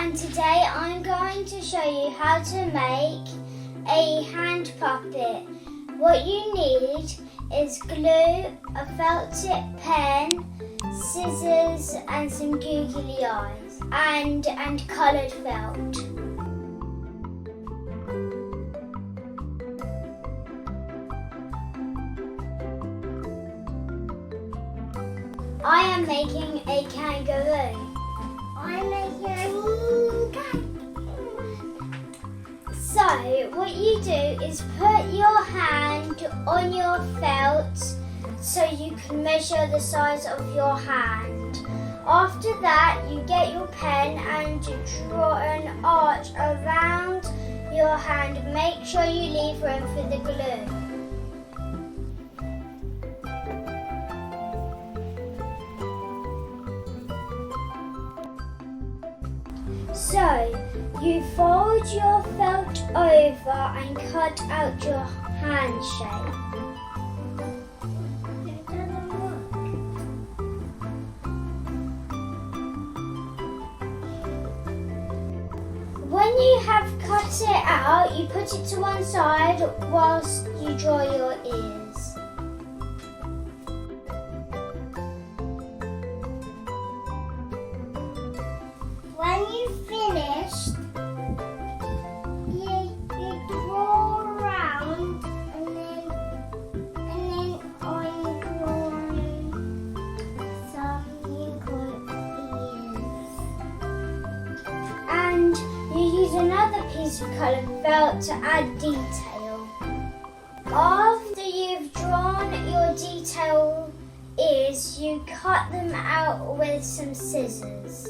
and today I'm going to show you how to make a hand puppet. What you need is glue, a felt tip pen, scissors and some googly eyes and coloured felt. I am making a kangaroo. I'm making a So what you do is put your hand on your felt so you can measure the size of your hand. After that you get your pen and you draw an arch around your hand. Make sure you leave room for the glue. So, you fold your felt over and cut out your hand shape. When you have cut it out, you put it to one side whilst you draw your ears. When you finished, you draw around and then I'm drawing some unicorn ears. And you use another piece of coloured felt to add detail. After you've drawn your detail ears, you cut them out with some scissors.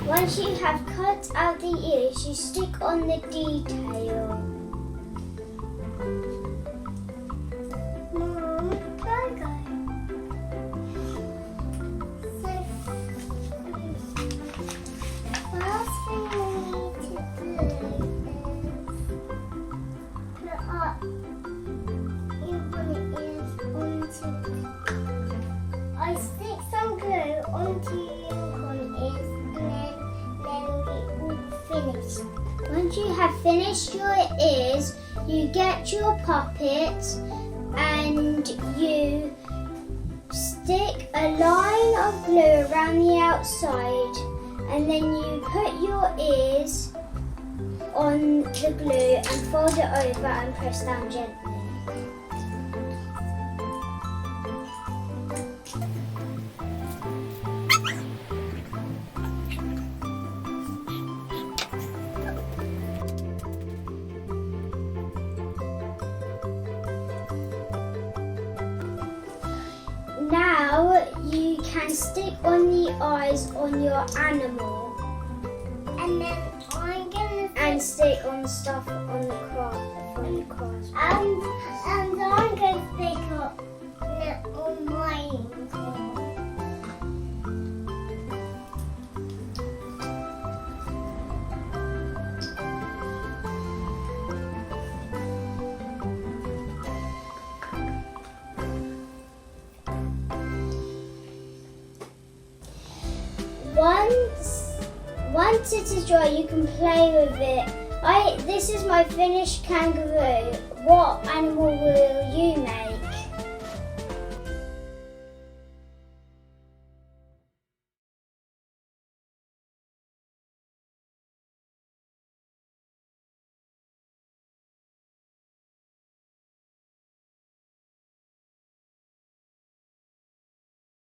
Once you have cut out the ears, you stick on the detail. Mom, go. So, first thing we need to do is put up unicorn ears onto. I stick some glue onto unicorn ears and then we all finished. Once you have finished your ears, you get your puppet and you stick a line of glue around the outside and then you put your ears on the glue and fold it over and press down gently. Now you can stick on the eyes on your animal And then I'm gonna stick on stuff on the cross. and I'm gonna stick up on my unicorn. Once it is dry, you can play with it. This is my finished kangaroo. What animal will you make?